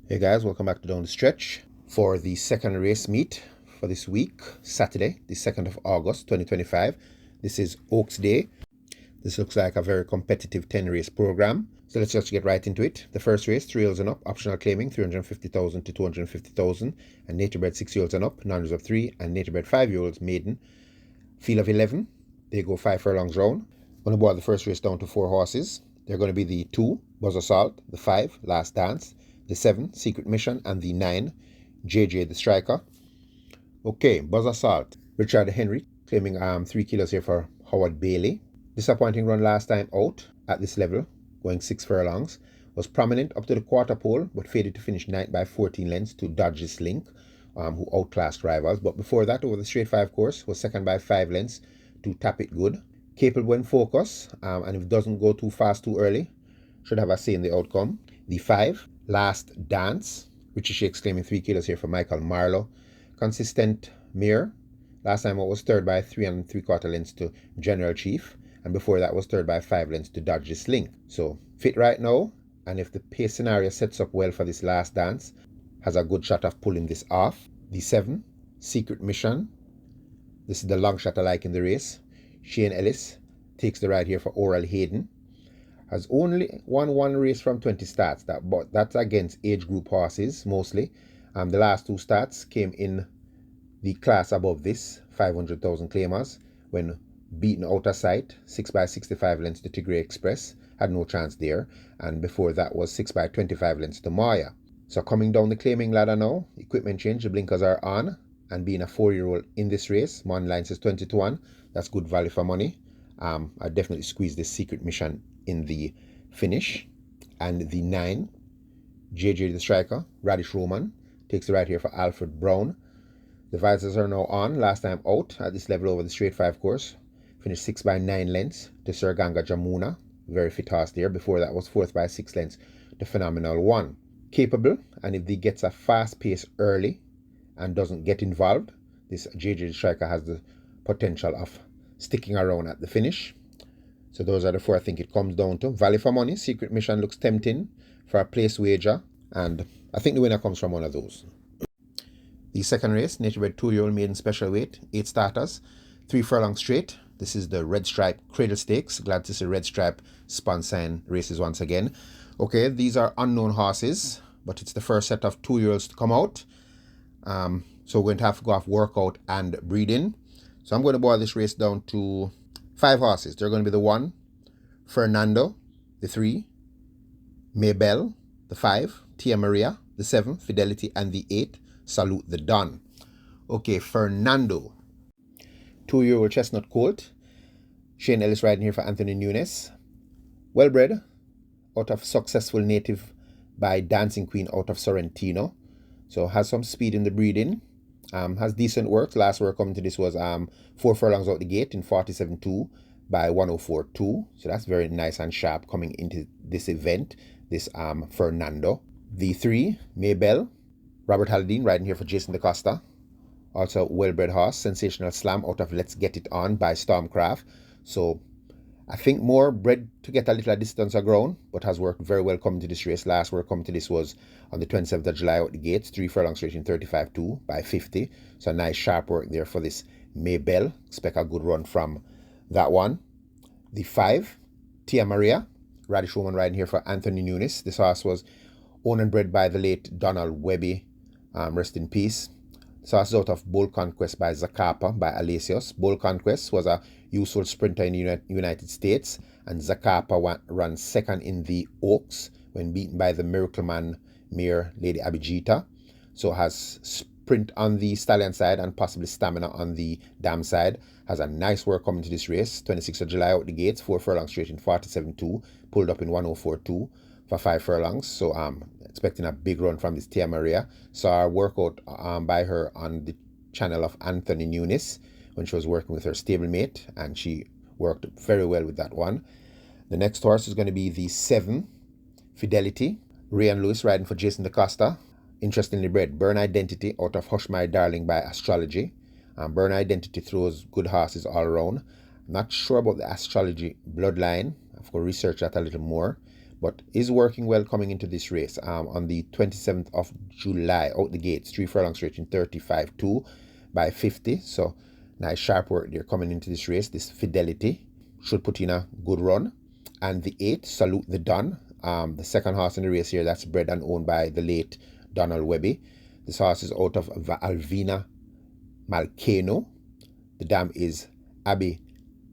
Hey guys, welcome back to Down the Stretch for the second race meet for this week, Saturday, the 2nd of August 2025. This is Oaks Day. This looks like a very competitive 10 race program. So let's just get right into it. The first race, 3 years and up, optional claiming 350,000 to 250,000, and nature bred 6 year olds and up, non-reserve 3, and nature bred 5 year olds maiden. Field of 11, they go 5 furlongs round. I'm going to boil the first race down to 4 horses. They're going to be the 2, Buzz Assault, the 5, Last Dance, the 7, Secret Mission, and the 9, JJ the Striker. Okay, Buzz Assault. Richard Henry claiming 3 kilos here for Howard Bailey. Disappointing run last time out at this level, going 6 furlongs. Was prominent up to the quarter pole, but faded to finish 9th by 14 lengths to Dodge This Link, who outclassed rivals. But before that, over the straight 5 course, was second by 5 lengths to Tap It Good. Capable when focus, and if it doesn't go too fast too early, should have a say in the outcome. The 5, Last Dance, Richie Shakes claiming 3 kilos here for Michael Marlowe. Consistent mare. Last time it was third by 3 3/4 lengths to General Chief, and before that was third by 5 lengths to Dodge This Link. So fit right now, and if the pace scenario sets up well for this Last Dance, has a good shot of pulling this off. The 7, Secret Mission. This is the long shot I like in the race. Shane Ellis takes the ride here for Oral Hayden. Has only won 1 race from 20 starts, but that's against age group horses mostly. The last 2 starts came in the class above this, 500,000 claimers, when beaten out of sight, 6 by 65 lengths to Tigray Express, had no chance there, and before that was 6 by 25 lengths to Maya. So coming down the claiming ladder now, equipment change, the blinkers are on, and being a 4-year-old in this race, Mon line says 20 to 1, that's good value for money. I definitely squeeze this Secret Mission in the finish. And the 9, JJ the Striker, Radish Roman, takes the ride here for Alfred Brown. The visors are now on, last time out at this level over the straight 5 course. Finished 6 by 9 lengths to Sir Ganga Jamuna, very fit horse there. Before that was 4th by 6 lengths to Phenomenal 1. Capable, and if he gets a fast pace early and doesn't get involved, this JJ the Striker has the potential of sticking around at the finish. So those are the 4 I think it comes down to. Value for money, Secret Mission looks tempting for a place wager, and I think the winner comes from one of those. The second race, nature bred 2-year-old maiden special weight, 8 starters, 3 furlongs straight. This is the Red Stripe Cradle Stakes. Glad to see Red Stripe sponsoring races once again. Okay, these are unknown horses, but it's the first set of 2-year-olds to come out. So we're going to have to go off workout and breeding. So I'm going to boil this race down to 5 horses. They're going to be the 1, Fernando, the 3, Maybelle, the 5, Tia Maria, the 7, Fidelity, and the 8, Salute the Don. Okay, Fernando, 2-year-old chestnut colt. Shane Ellis riding here for Anthony Nunes. Well bred, out of Successful Native by Dancing Queen out of Sorrentino. So has some speed in the breeding. Has decent work. Last work coming to this was 4 furlongs out the gate in 47.2 by 104.2. So that's very nice and sharp coming into this event, this Fernando. The 3, Maybelle, Robert Halladine riding here for Jason DaCosta. Also well-bred horse, Sensational Slam out of Let's Get It On by Stormcraft. So I think more bred to get a little distance of ground, but has worked very well coming to this race. Last work coming to this was on the 27th of July out the gates, 3 furlongs straight in 35.2 by 50. So nice sharp work there for this Maybelle. Expect a good run from that one. The 5, Tia Maria, Radish Roman riding here for Anthony Nunes. This horse was owned and bred by the late Donald Webby. Rest in peace. This horse is out of Bull Conquest by Zacapa by Alesios. Bull Conquest was a useful sprinter in the United States, and Zacapa ran second in the Oaks when beaten by the Miracle Man mare Lady Abijita. So has sprint on the stallion side and possibly stamina on the dam side. Has a nice work coming to this race. 26th of July out the gates, 4 furlongs straight in 47.2, pulled up in 104.2 for 5 furlongs. So expecting a big run from this Tia Maria. Saw a workout by her on the channel of Anthony Nunes when she was working with her stablemate, and she worked very well with that one. The next horse is going to be the 7, Fidelity, Ray and Lewis riding for Jason DaCosta. Interestingly bred, Burn Identity out of Hush My Darling by Astrology. Burn Identity throws good horses all around. Not sure about the Astrology bloodline. I've got to research that a little more. but is working well coming into this race. On the 27th of July, out the gates, 3 furlongs straight in 35.2 by 50. So nice sharp work there coming into this race. This Fidelity should put in a good run. And the 8, Salute the Don, the second horse in the race here, that's bred and owned by the late Donald Webby. This horse is out of Alvina Malcano. The dam is Abi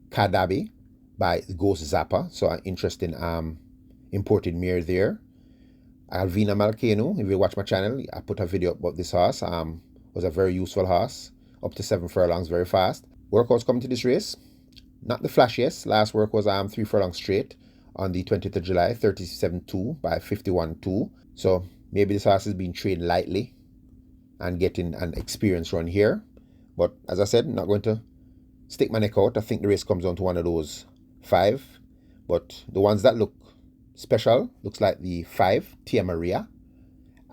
Kadabi by Ghost Zappa. So an interesting imported mare there. Alvina Malcano, if you watch my channel, I put a video about this horse. Was a very useful horse, up to 7 furlongs, very fast. Workouts coming to this race, not the flashiest. Last work was 3 furlongs straight on the 20th of July, 37.2 by 51.2. So maybe this horse is being trained lightly and getting an experience run here. But as I said, I'm not going to stick my neck out. I think the race comes down to one of those 5. But the ones that look special, looks like the 5, Tia Maria,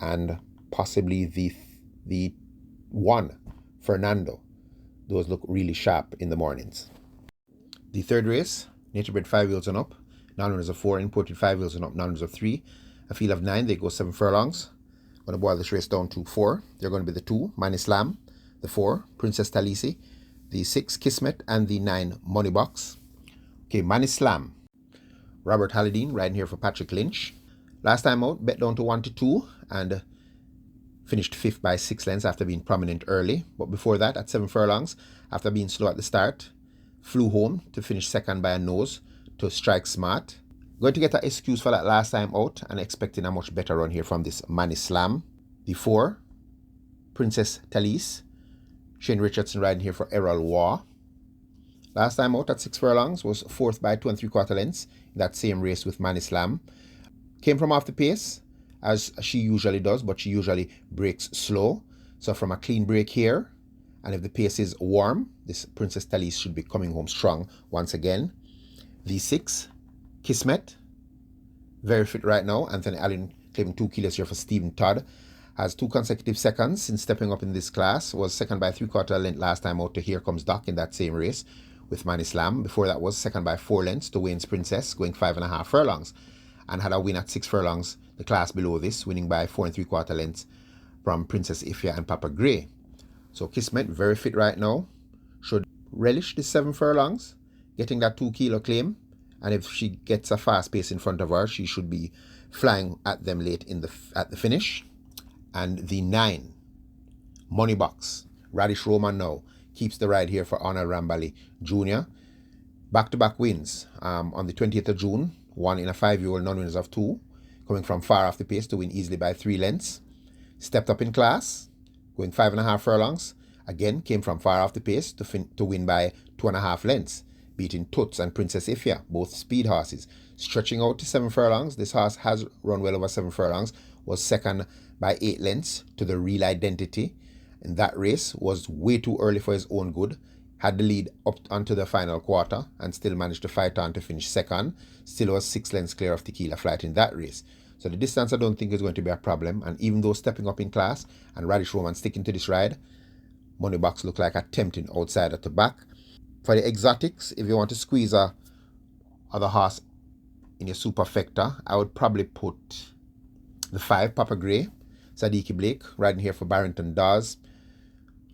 and possibly the 1, Fernando. Those look really sharp in the mornings. The third race, nature bred 5 wheels and up, non-runners of 4, imported 5 wheels and up, non-runners of 3. A field of 9, they go 7 furlongs. I'm going to boil this race down to 4. They're going to be the 2, Manislam, the 4, Princess Talisi, the 6, Kismet, and the 9, Money Box. Okay, Manislam. Robert Halladine riding here for Patrick Lynch. Last time out, bet down to 1-2 and finished 5th by 6 lengths after being prominent early. But before that, at 7 furlongs, after being slow at the start, flew home to finish 2nd by a nose to Strike Smart. Going to get an excuse for that last time out and expecting a much better run here from this Manislam. The 4, Princess Talise. Shane Richardson riding here for Errol War. Last time out at 6 furlongs was 4th by 2 3/4 lengths in that same race with Manislam. Came from off the pace, as she usually does, but she usually breaks slow. So from a clean break here, and if the pace is warm, this Princess Talise should be coming home strong once again. The 6, Kismet, very fit right now. Anthony Allen claiming 2 kilos here for Stephen Todd. Has 2 consecutive seconds since stepping up in this class. Was 2nd by 3/4 length last time out to Here Comes Doc in that same race with Manislam. Before that was 2nd by 4 lengths to Wayne's Princess, going 5.5 furlongs. And had a win at 6 furlongs, the class below this, winning by 4 3/4 lengths from Princess Ifya and Papa Gray. So Kismet, very fit right now. Should relish the 7 furlongs, getting that 2 kilo claim. And if she gets a fast pace in front of her, she should be flying at them late at the finish. And the 9, Money Box, Radish Roman now, keeps the ride here for Honor Rambali Jr. Back-to-back wins on the 20th of June, 1 in a 5-year-old, non-winners of 2, coming from far off the pace to win easily by 3 lengths. Stepped up in class, going 5.5 furlongs. Again, came from far off the pace to win by 2.5 lengths, beating Toots and Princess Ifya, both speed horses. Stretching out to 7 furlongs, this horse has run well over 7 furlongs, was 2nd by 8 lengths to the Real Identity. In that race, was way too early for his own good. Had the lead up onto the final quarter and still managed to fight on to finish 2nd. Still was 6 lengths clear of Tequila Flight in that race. So the distance I don't think is going to be a problem. And even though stepping up in class and Radish Roman sticking to this ride, Money Box look like a tempting outsider to back. For the exotics, if you want to squeeze a other horse in your superfecta, I would probably put the 5, Papa Gray, Sadiki Blake, riding here for Barrington Dawes.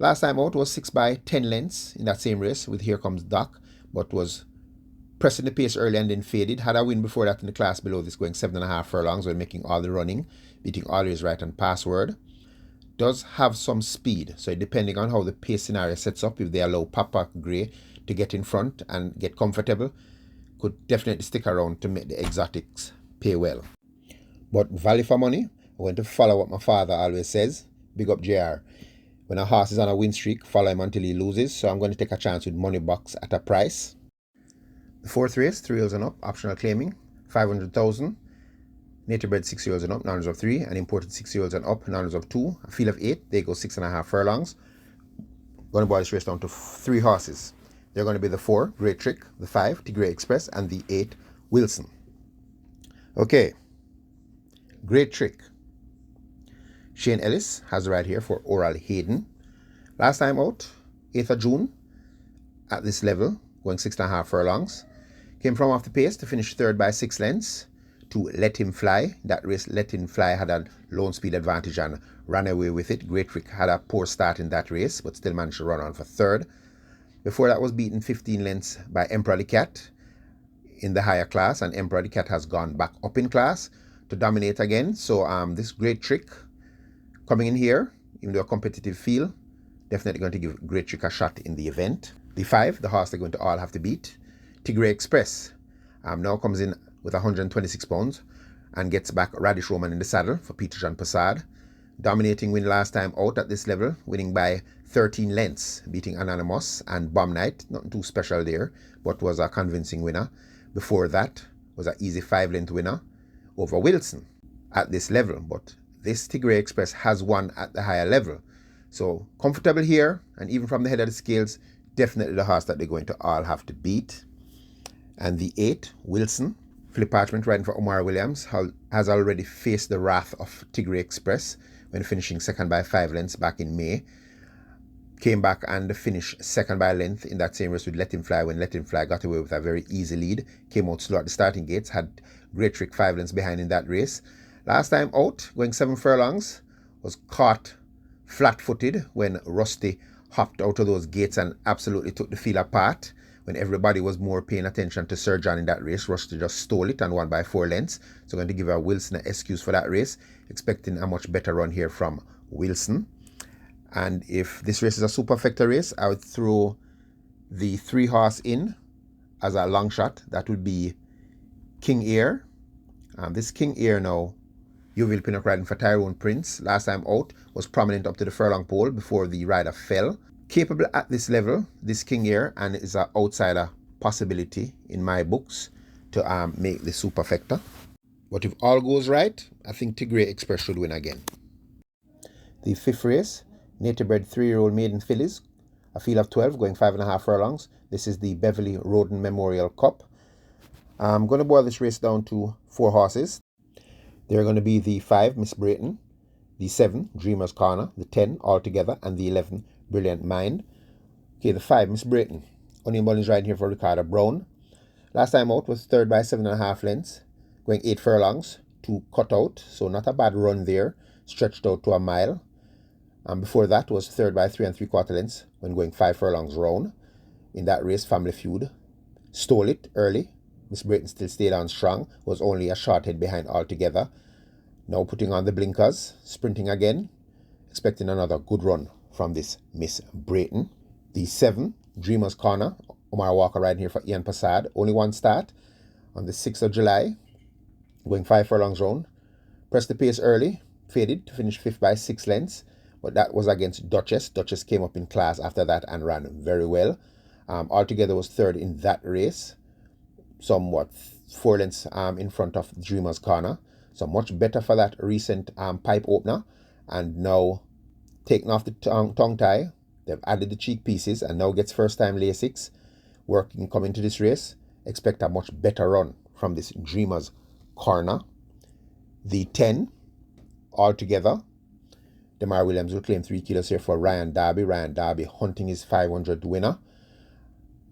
Last time out was 6 by 10 lengths in that same race with Here Comes Doc, but was pressing the pace early and then faded. Had a win before that in the class below this, going 7.5 furlongs while making all the running, beating Always Right and Password. Does have some speed, so depending on how the pace scenario sets up, if they allow Papa Gray to get in front and get comfortable, could definitely stick around to make the exotics pay well. But value for money, I'm going to follow what my father always says. Big up JR. When a horse is on a win streak, follow him until he loses. So I'm going to take a chance with Money Box at a price. The 4th race, 3 years and up, optional claiming, 500,000. Nature bred 6 years and up, non-runners of 3, and imported 6 years and up, non-runners of 2. A field of 8, they go 6.5 furlongs. Going to boil this race down to 3 horses. They're going to be the 4, Great Trick, the 5, Tigray Express, and the 8, Wilson. Okay, Great Trick. Shane Ellis has the ride here for Oral Hayden. Last time out, 8th of June, at this level, going 6.5 furlongs. Came from off the pace to finish 3rd by 6 lengths to Let Him Fly. That race, Let Him Fly had a lone speed advantage and ran away with it. Great Trick had a poor start in that race, but still managed to run on for third. Before that was beaten 15 lengths by Emperor the Cat in the higher class, and Emperor the Cat has gone back up in class to dominate again. So this Great Trick coming in here, even though a competitive field, definitely going to give Great Trick a shot in the event. The 5, the horse they're going to all have to beat, Tigray Express, now comes in with 126 pounds and gets back Radish Roman in the saddle for Peter Jean Passard. Dominating win last time out at this level, winning by 13 lengths, beating Anonymous and Bomb Knight. Nothing too special there, but was a convincing winner. Before that was an easy 5-length winner over Wilson at this level. But this Tigray Express has won at the higher level. So comfortable here, and even from the head of the scales, definitely the horse that they're going to all have to beat. And the 8, Wilson, Philip Parchment riding for Omar Williams, has already faced the wrath of Tigray Express when finishing second by 5 lengths back in May. Came back and finished second by a length in that same race with Let Him Fly, when Let Him Fly got away with a very easy lead. Came out slow at the starting gates, had Great Trick 5 lengths behind in that race. Last time out, going 7 furlongs, was caught flat-footed when Rusty hopped out of those gates and absolutely took the field apart. When everybody was more paying attention to Sir John in that race, Rusty just stole it and won by 4 lengths. So going to give a Wilson an excuse for that race, expecting a much better run here from Wilson. And if this race is a superfecta race, I would throw the 3 horse in as a long shot. That would be King Air. This King Air now, Yeovil Pinnock riding for Tyrone Prince. Last time out was prominent up to the furlong pole before the rider fell. Capable at this level, this King Air, and is an outsider possibility in my books to make the superfecta. But if all goes right, I think Tigray Express should win again. The 5th race, native bred 3-year-old maiden fillies, a field of 12 going 5.5 furlongs. This is the Beverly Roden Memorial Cup. I'm going to boil this race down to 4 horses. They're going to be the 5, Miss Brayton, the 7, Dreamer's Corner, the 10, Altogether, and the 11, Brilliant Mind. Okay, the 5, Miss Brayton. Onion Mullins riding here for Ricardo Brown. Last time out was third by 7.5 lengths, going 8 furlongs to cut out, so not a bad run there, stretched out to a mile. And before that was third by 3 3/4 lengths when going 5 furlongs round. In that race, Family Feud stole it early. Miss Brayton still stayed on strong, was only a short head behind Altogether. Now putting on the blinkers, sprinting again, expecting another good run from this Miss Brayton. The 7, Dreamer's Corner, Omar Walker riding here for Ian Passard. Only 1 start on the 6th of July, going 5 furlongs round. Pressed the pace early, faded to finish 5th by 6 lengths, but that was against Duchess. Duchess came up in class after that and ran very well. Altogether was 3rd in that race, somewhat 4 lengths in front of Dreamer's Corner. So much better for that recent pipe opener. And now taking off the tongue tie, they've added the cheek pieces and now gets first time Lasix working coming to this race. Expect a much better run from this Dreamer's Corner. The 10, Altogether. Demar Williams will claim 3 kilos here for Ryan Darby. Ryan Darby hunting his 500 winner.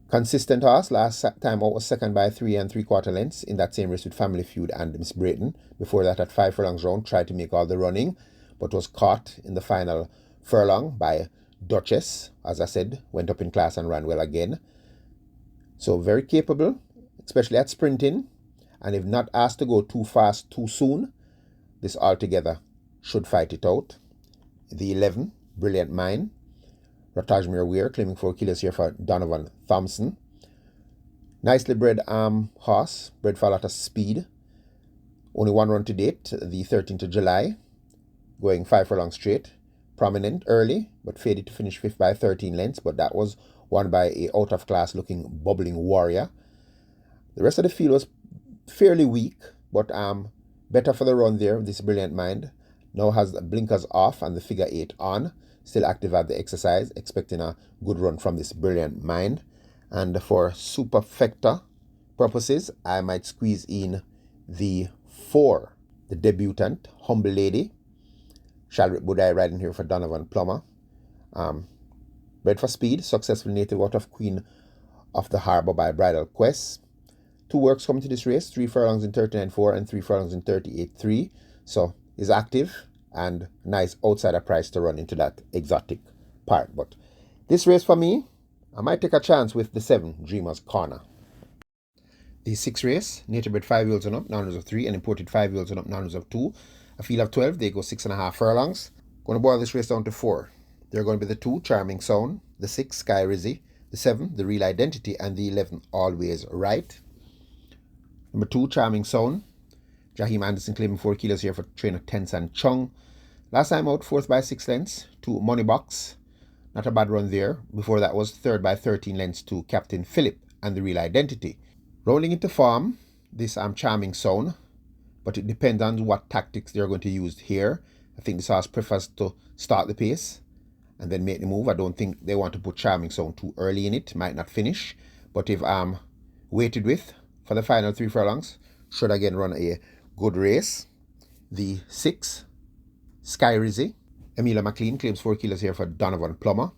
Consistent horse. Last time out was second by 3 3/4 lengths in that same race with Family Feud and Miss Brayton. Before that, at 5 furlongs round, tried to make all the running, but was caught in the final furlong by Duchess. As I said, went up in class and ran well again. So very capable, especially at sprinting. And if not asked to go too fast too soon, this Altogether should fight it out. The 11, Brilliant Mind. Ratajmir Weir claiming 4 kilos here for Donovan Thompson. Nicely bred horse, bred for a lot of speed. Only 1 run to date, the 13th of July, going 5 furlongs straight. Prominent early, but faded to finish 5th by 13 lengths, but that was won by a out-of-class looking bubbling Warrior. The rest of the field was fairly weak, but better for the run there, this Brilliant Mind. Now has the blinkers off and the figure 8 on. Still active at the exercise, expecting a good run from this Brilliant Mind. And for superfecta purposes, I might squeeze in the 4, the debutant, Humble Lady. Shalrick Budai riding here for Donovan Plummer. Bred for speed, successful native out of Queen of the Harbour by Bridal Quest. 2 works coming to this race, 3 furlongs in 39.4 and 3 furlongs in 38.3. So is active and nice outsider price to run into that exotic part. But this race for me, I might take a chance with the 7, Dreamer's Corner. The 6 race, native bred 5-year-olds and up, non-runners of 3, and imported 5-year-olds and up, non-runners of 2. A field of 12, they go 6.5 furlongs. Going to boil this race down to 4. They're going to be the 2, Charming Sound, the 6, Sky Rizzy, the 7, The Real Identity, and the 11, Always Right. Number 2, Charming Sound. Jaheim Anderson claiming 4 kilos here for trainer Tensan Chung. Last time out, 4th by 6 lengths to Money Box. Not a bad run there. Before that was 3rd by 13 lengths to Captain Philip and The Real Identity. Rolling into form, this Charming Sound, but it depends on what tactics they're going to use here. I think this horse prefers to start the pace and then make the move. I don't think they want to put Charming Sound too early in it. Might not finish. But if weighted with for the final 3 furlongs, should again run a good race. The 6, Sky Rizzy. Emilia McLean claims 4 kilos here for Donovan Plummer.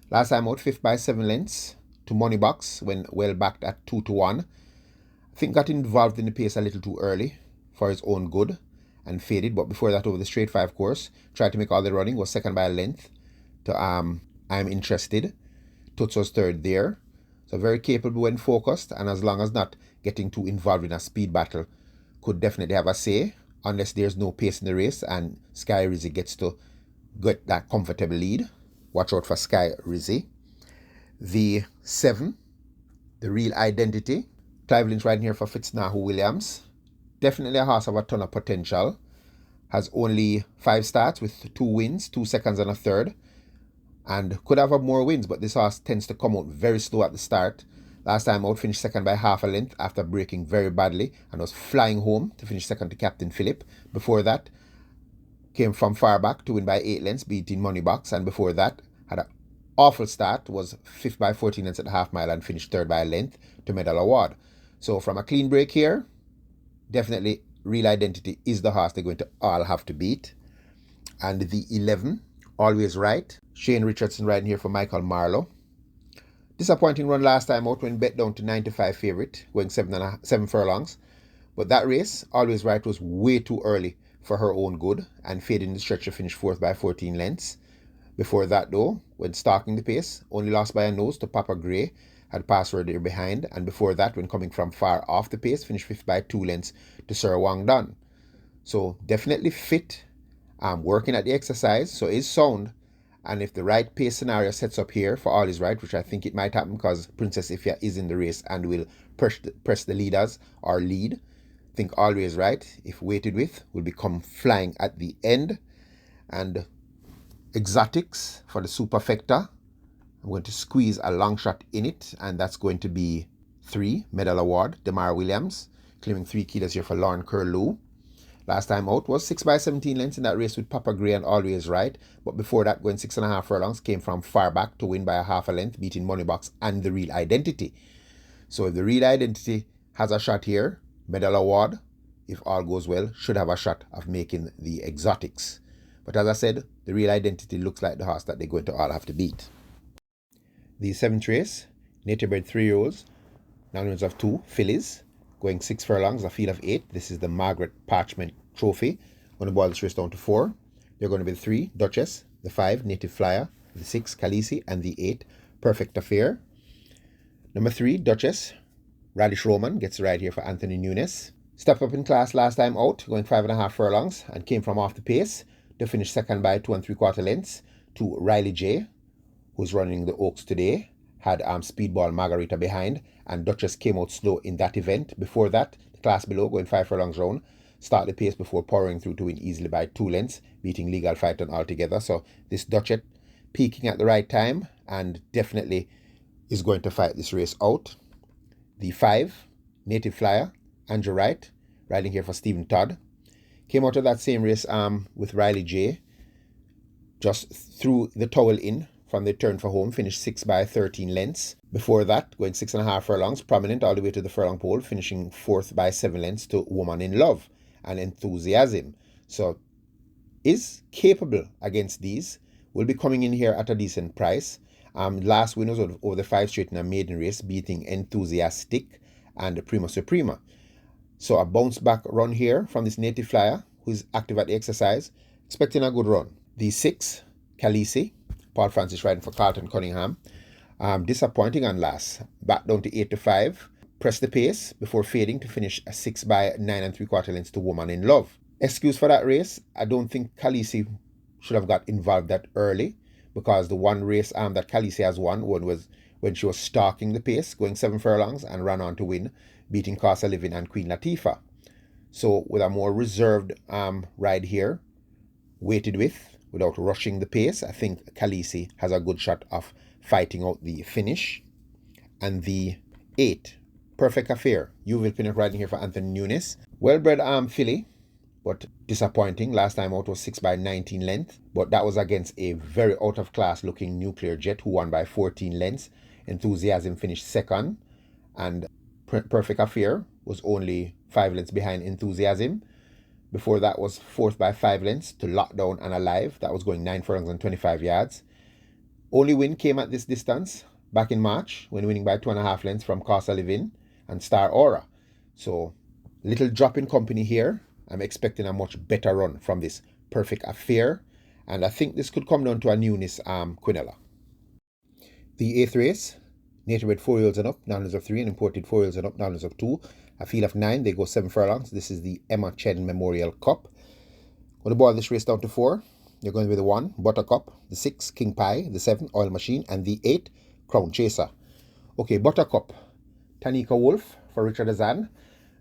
Last time out, 5th by 7 lengths to Money Box when well backed at 2-1. I think got involved in the pace a little too early for his own good and faded. But before that, over the straight 5 course, tried to make all the running, was 2nd by a length to I'm Interested. Toots was 3rd there. So very capable when focused, and as long as not getting too involved in a speed battle, could definitely have a say, unless there's no pace in the race and Sky Rizzy gets to get that comfortable lead. Watch out for Sky Rizzy. The 7, The Real Identity. Clive Lynch riding here for Fitznahu Williams. Definitely a horse of a ton of potential. Has only 5 starts with 2 wins, 2 seconds and a 3rd. And could have more wins, but this horse tends to come out very slow at the start. Last time out, finished 2nd by half a length after breaking very badly and was flying home to finish 2nd to Captain Philip. Before that, came from far back to win by 8 lengths, beating Money Box. And before that, had an awful start, was 5th by 14 lengths at the half mile and finished 3rd by a length to Medal Award. So from a clean break here, definitely Real Identity is the horse they're going to all have to beat. And the 11, Always Right. Shane Richardson riding here for Michael Marlowe. Disappointing run last time out when bet down to 95 favourite, going 7 furlongs. But that race, Always Right, was way too early for her own good and faded in the stretch to finish 4th by 14 lengths. Before that though, when stalking the pace, only lost by a nose to Papa Grey, had passed her there behind, and before that, when coming from far off the pace, finished 5th by 2 lengths to Sir Wang Dun. So definitely fit, working at the exercise, so is sound. And if the right pace scenario sets up here for All Is Right, which I think it might happen because Princess Ifya is in the race and will press the leaders or lead, I think Always Right, if weighted with, will become flying at the end. And exotics for the superfecta, I'm going to squeeze a long shot in it, and that's going to be 3, Medal Award, Demar Williams, claiming 3 kilos here for Lauren Curlew. Last time out was 6 by 17 lengths in that race with Papa Grey and Always Right. But before that, going 6.5 furlongs, came from far back to win by a half a length, beating Money Box and The Real Identity. So if The Real Identity has a shot here, Medal Award, if all goes well, should have a shot of making the exotics. But as I said, The Real Identity looks like the horse that they're going to all have to beat. The 7th race, native bred 3-year-olds, non-runners of 2, fillies, going 6 furlongs, a field of 8. This is the Margaret Parchment Trophy. I'm going to boil this race down to 4. They're going to be the 3, Duchess, the 5, Native Flyer, the 6, Khaleesi, and the 8, Perfect Affair. Number 3, Duchess, Radish Roman, gets the ride here for Anthony Nunes. Stepped up in class last time out, going 5.5 furlongs, and came from off the pace to finish 2nd by 2 3/4 lengths to Riley J, who's running the Oaks today. Had Speedball Margarita behind, and Duchess came out slow in that event. Before that, the class below, going 5 furlongs round, start the pace before powering through to win easily by 2 lengths, beating Legal Fighter altogether. So this Duchess peaking at the right time and definitely is going to fight this race out. The 5, Native Flyer, Andrew Wright, riding here for Stephen Todd. Came out of that same race with Riley J. Just threw the towel in from the turn for home, finished 6 by 13 lengths. Before that, going 6.5 furlongs, prominent all the way to the furlong pole, finishing 4th by 7 lengths to Woman in Love and Enthusiasm. So is capable against these, will be coming in here at a decent price. Last win was over the 5 straight in a maiden race, beating Enthusiastic and the Prima Suprema. So a bounce back run here from this native flyer who is active at the exercise, expecting a good run. The 6, Khaleesi, Paul Francis riding for Carlton Cunningham. Disappointing on last, back down to 8 to 5, pressed the pace before fading to finish a 6 by 9 3/4 lengths to Woman in Love. Excuse for that race, I don't think Khaleesi should have got involved that early, because the one race that Khaleesi has won was when she was stalking the pace, going 7 furlongs and ran on to win, beating Cost of Living and Queen Latifah. So with a more reserved ride here, waited without rushing the pace, I think Khaleesi has a good shot of fighting out the finish. And the 8, Perfect Affair, Yuval Pinnock riding here for Anthony Nunes. Well-bred filly, but disappointing. Last time out was 6 by 19 length, but that was against a very out-of-class looking Nuclear Jet who won by 14 lengths. Enthusiasm finished second, and Perfect Affair was only 5 lengths behind Enthusiasm. Before that was 4th by 5 lengths to Lockdown and Alive. That was going 9 furlongs and 25 yards. Only win came at this distance back in March when winning by 2.5 lengths from Cost of Living and Star Aura. So little drop in company here. I'm expecting a much better run from this Perfect Affair, and I think this could come down to a Nunes Quinella. The 8th race, native bred 4-year-olds and up, downwards of 3, and imported 4-year-olds and up, downwards of 2. A field of 9, they go 7 furlongs. This is the Emma Chen Memorial Cup. Going to boil this race down to 4. You're going to be the 1, Buttercup, the 6, King Pie, the 7, Oil Machine, and the 8, Crown Chaser. Okay, Buttercup, Tanika Wolf for Richard Azan.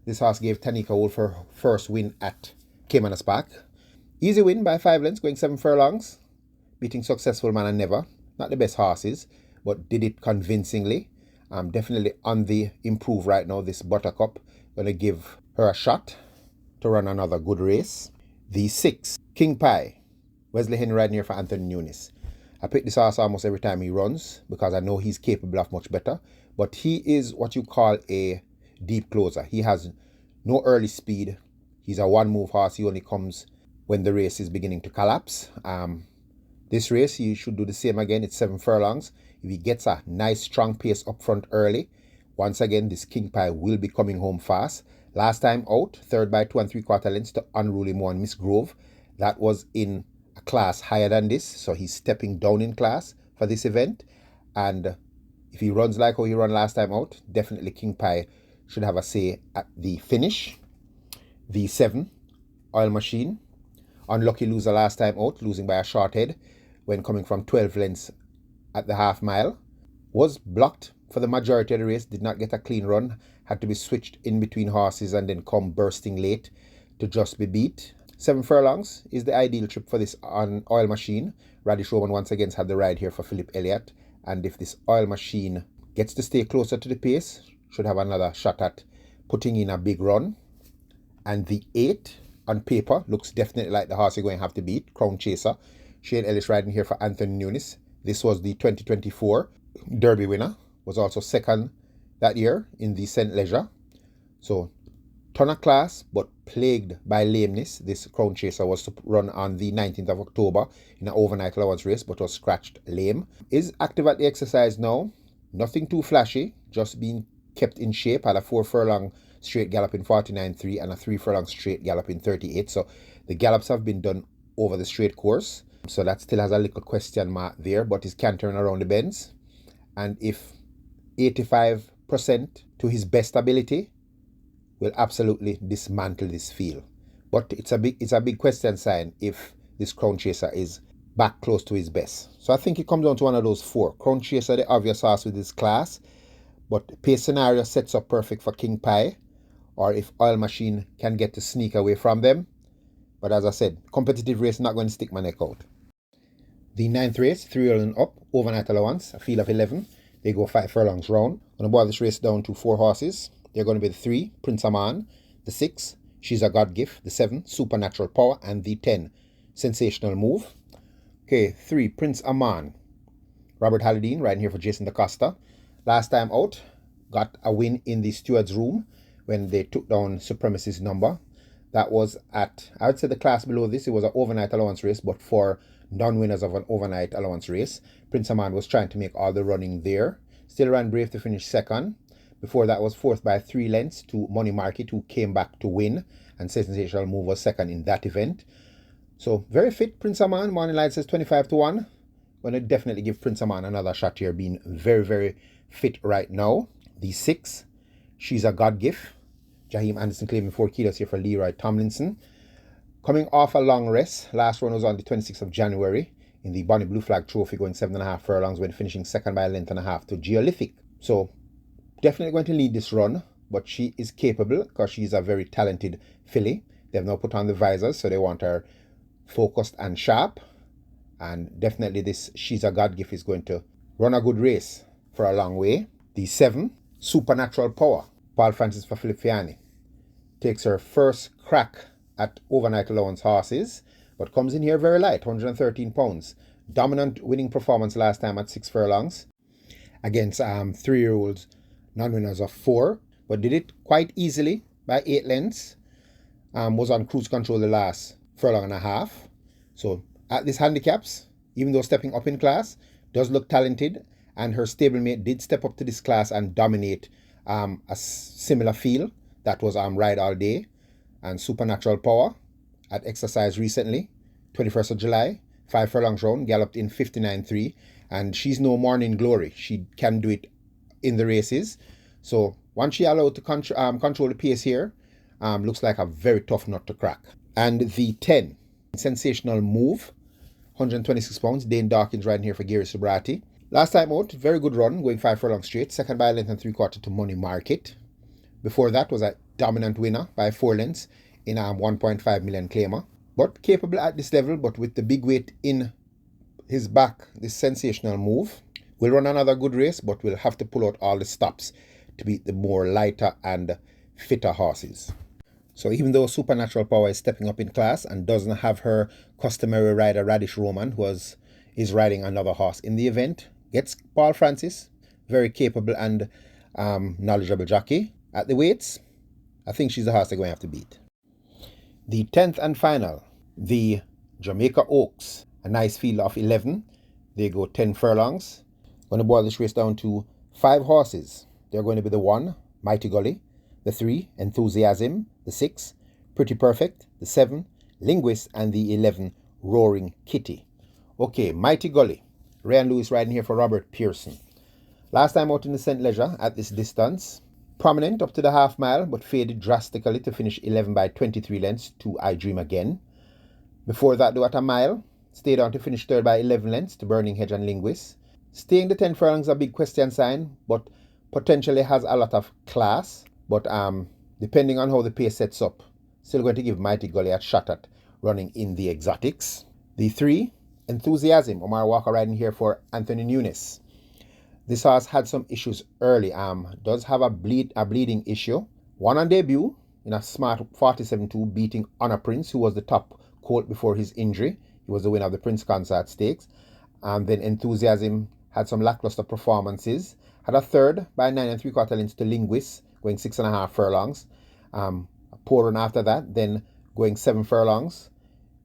This horse gave Tanika Wolf her first win at Caymanas Park. Easy win by 5 lengths, going 7 furlongs, beating Successful Man and Never. Not the best horses, but did it convincingly. Definitely on the improve right now, this Buttercup. Going to give her a shot to run another good race. The 6, King Pie, Wesley Henry riding here for Anthony Nunes. I pick this horse almost every time he runs because I know he's capable of much better. But he is what you call a deep closer. He has no early speed. He's a one-move horse. He only comes when the race is beginning to collapse. This race, he should do the same again. It's 7 furlongs. If he gets a nice strong pace up front early, once again, this King Pie will be coming home fast. Last time out, 3rd by 2 3/4 lengths to Unruly Mo and Miss Grove. That was in a class higher than this, so he's stepping down in class for this event. And if he runs like how he ran last time out, definitely King Pie should have a say at the finish. The 7, Oil Machine, unlucky loser last time out, losing by a short head when coming from 12 lengths at the half mile. Was blocked for the majority of the race, did not get a clean run, had to be switched in between horses and then come bursting late to just be beat. 7 furlongs is the ideal trip for this on Oil Machine. Radish Roman once again had the ride here for Philip Elliott, and if this Oil Machine gets to stay closer to the pace, should have another shot at putting in a big run. And the 8 on paper looks definitely like the horse you're going to have to beat, Crown Chaser. Shane Ellis riding here for Anthony Nunes. This was the 2024 Derby winner, was also second that year in the St. Leger. So ton of class, but plagued by lameness. This Crown Chaser was to run on the 19th of October in an overnight allowance race, but was scratched lame. Is active at the exercise now. Nothing too flashy, just being kept in shape. Had a 4 furlong straight gallop in 49.3 and a 3 furlong straight gallop in 38. So the gallops have been done over the straight course. So that still has a little question mark there, but he's cantering around the bends. And if 85% to his best ability, will absolutely dismantle this field. But it's a big question sign if this Crown Chaser is back close to his best. So I think it comes down to one of those 4. Crown Chaser, the obvious horse with this class, but pace scenario sets up perfect for King Pie, or if Oil Machine can get to sneak away from them. But as I said, competitive race, not going to stick my neck out. The 9th race, 3-year-old and up, overnight allowance, a field of 11. They go 5 furlongs round. I'm going to boil this race down to 4 horses. They're going to be the 3, Prince Aman, the 6, She's a God Gift, the 7, Supernatural Power, and the 10, Sensational Move. Okay, 3, Prince Aman. Robert Halladine riding here for Jason DaCosta. Last time out, got a win in the steward's room when they took down Supremacy's number. That was at, I would say the class below this, it was an overnight allowance race, but for non-winners of an overnight allowance race, Prince Aman was trying to make all the running there. Still ran brave to finish second Before that was fourth by 3 lengths to Money Market, who came back to win, and Sensational Move was second in that event. So very fit, Prince Aman. Morning Light says 25 to 1. Going to definitely give Prince Aman another shot here, being very, very fit right now. The 6, She's a God Gift. Jaheim Anderson claiming 4 kilos here for Leroy Tomlinson. Coming off a long rest. Last run was on the 26th of January in the Bonnie Blue Flag Trophy, going 7.5 furlongs when finishing second by a length and a half to Geolithic. So definitely going to lead this run, but she is capable because she's a very talented filly. They've now put on the visors, so they want her focused and sharp. And definitely this She's a God Gift is going to run a good race for a long way. The 7, Supernatural Power. Paul Francis for Philip Fiani. Takes her first crack at overnight allowance horses, but comes in here very light, 113 pounds. Dominant winning performance last time at 6 furlongs against 3-year-olds, non-winners of 4, but did it quite easily by 8 lengths. Was on cruise control the last furlong and a half. So at these handicaps, even though stepping up in class, does look talented, and her stablemate did step up to this class and dominate a similar field that was Ride All Day and Supernatural Power at exercise recently, 21st of July, 5 furlongs round, galloped in 59.3, and she's no morning glory. She can do it in the races. So once she allowed to control the pace here, looks like a very tough nut to crack. And the 10, Sensational Move, 126 pounds. Dane Dawkins riding here for Gary Subrati. Last time out, very good run, going 5 furlongs straight, second by a length and 3/4 to Money Market. Before that was a dominant winner by 4 lengths in 1.5 million claimer. But capable at this level, but with the big weight in his back, this Sensational Move will run another good race, but will have to pull out all the stops to beat the more lighter and fitter horses. So even though Supernatural Power is stepping up in class and doesn't have her customary rider Radish Roman, who is riding another horse in the event, gets Paul Francis, very capable and knowledgeable jockey. At the weights, I think she's the horse they're going to have to beat. The 10th and final, the Jamaica Oaks, a nice field of 11. They go 10 furlongs. Going to boil this race down to 5 horses. They're going to be the 1, Mighty Gully, the 3, Enthusiasm, the 6, Pretty Perfect, the 7, Linguist, and the 11, Roaring Kitty. Okay, Mighty Gully. Ryan Lewis riding here for Robert Pearson. Last time out in the St. Leger at this distance, prominent up to the half mile, but faded drastically to finish 11 by 23 lengths to I Dream Again. Before that, though, at a mile, stayed on to finish 3rd by 11 lengths to Burning Hedge and Linguist. Staying the 10 furlongs a big question sign, but potentially has a lot of class. But depending on how the pace sets up, still going to give Mighty Gully a shot at running in the exotics. The 3, Enthusiasm. Omar Walker riding here for Anthony Nunes. This horse had some issues early. Does have a bleeding issue. Won on debut in a smart 47-2, beating Honor Prince, who was the top colt before his injury. He was the winner of the Prince Consort Stakes. Then Enthusiasm had some lackluster performances. Had a 3rd by 9 3/4 lengths to Linguist, going 6.5 furlongs. A poor run after that, then going 7 furlongs.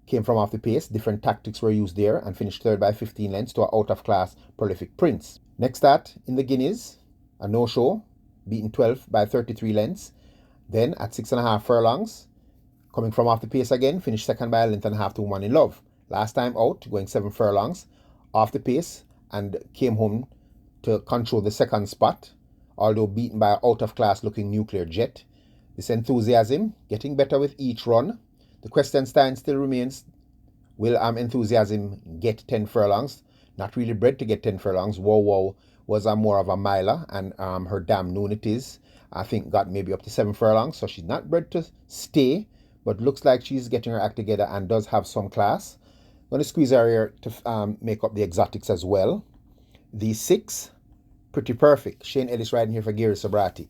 Came from off the pace. Different tactics were used there and finished 3rd by 15 lengths to an out-of-class Prolific Prince. Next start in the Guineas, a no-show, beaten 12 by 33 lengths. Then at 6.5 furlongs, coming from off the pace again, finished 2nd by a length and a half to Woman in Love. Last time out, going 7 furlongs, off the pace, and came home to control the 2nd spot, although beaten by an out-of-class looking Nuclear Jet. This Enthusiasm getting better with each run. The question still remains, will Enthusiasm get 10 furlongs? Not really bred to get 10 furlongs. Wow Wow was more of a miler, and her Damn Noon It Is, I think, got maybe up to 7 furlongs. So she's not bred to stay, but looks like she's getting her act together and does have some class. Going to squeeze her here to make up the exotics as well. The 6, Pretty Perfect. Shane Ellis riding here for Gary Sobrati.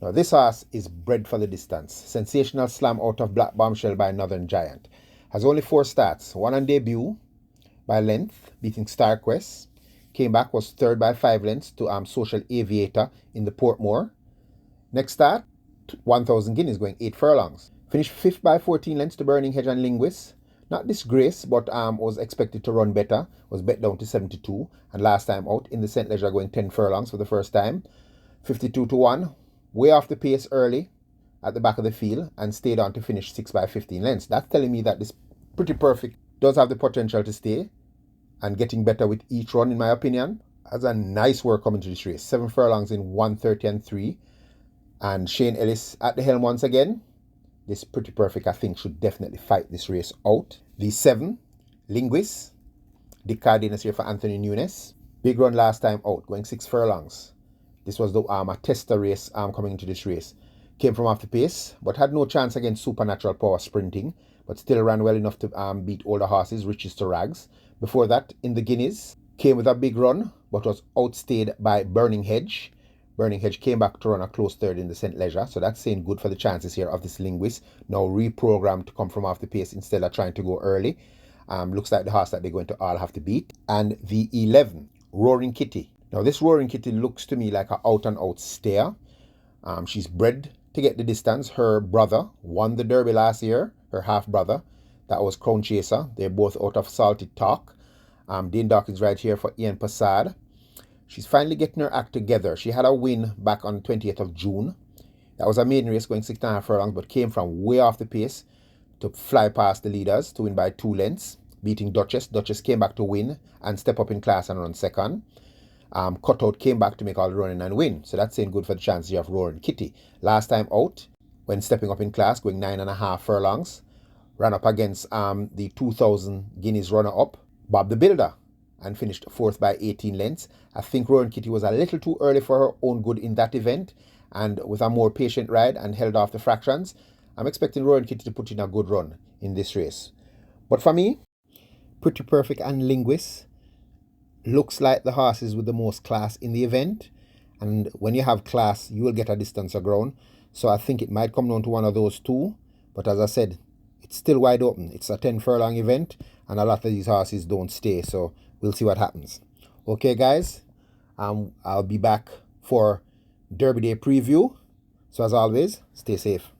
Now this horse is bred for the distance. Sensational slam out of Black Bombshell by Northern Giant. Has only 4 starts. 1 on debut by length, beating Star Quest. Came back, was 3rd by 5 lengths to Social Aviator in the Portmore. Next start, 1,000 guineas, going 8 furlongs. Finished 5th by 14 lengths to Burning Hedge and Linguist. Not disgrace, but was expected to run better. Was bet down to 72. And last time out in the St. Leger, going 10 furlongs for the first time. 52 to 1. way off the pace early at the back of the field and stayed on to finish 6 by 15 lengths. That's telling me that this Pretty Perfect does have the potential to stay and getting better with each run, in my opinion. Has a nice work coming to this race. 7 furlongs in 1:30 and 3. And Shane Ellis at the helm once again. This Pretty Perfect, I think, should definitely fight this race out. The 7, Linguist. Dick Cardenas here for Anthony Nunes. Big run last time out, going 6 furlongs. This was the a tester race coming into this race. Came from off the pace, but had no chance against Supernatural Power sprinting, but still ran well enough to beat older horses, Riches to Rags. Before that, in the Guineas, came with a big run, but was outstayed by Burning Hedge. Burning Hedge came back to run a close third in the St. Leger, so that's saying good for the chances here of this Linguist, now reprogrammed to come from off the pace instead of trying to go early. Looks like the horse that they're going to all have to beat. And the 11, Roaring Kitty. Now this Roaring Kitty looks to me like an out-and-out stare. She's bred to get the distance. Her brother won the Derby last year, her half-brother. That was Crown Chaser. They're both out of Salted Talk. Dane Dawkins right here for Ian Passad. She's finally getting her act together. She had a win back on 28th of June. That was a maiden race going 6.5 furlongs, but came from way off the pace to fly past the leaders to win by 2 lengths, beating Duchess. Duchess came back to win and step up in class and run second. Cutout came back to make all the running and win. So that's saying good for the chances of Roaring Kitty. Last time out, when stepping up in class, going 9.5 furlongs, ran up against the 2,000 Guineas runner-up, Bob the Builder, and finished 4th by 18 lengths. I think Roaring Kitty was a little too early for her own good in that event, and with a more patient ride and held off the fractions, I'm expecting Roaring Kitty to put in a good run in this race. But for me, Pretty Perfect and Linguist looks like the horses with the most class in the event, and when you have class, you will get a distance of ground. So I think it might come down to one of those two, but as I said, it's still wide open. It's a 10 furlong event, and a lot of these horses don't stay, so we'll see what happens. Okay, guys, I'll be back for Derby Day preview. So as always, stay safe.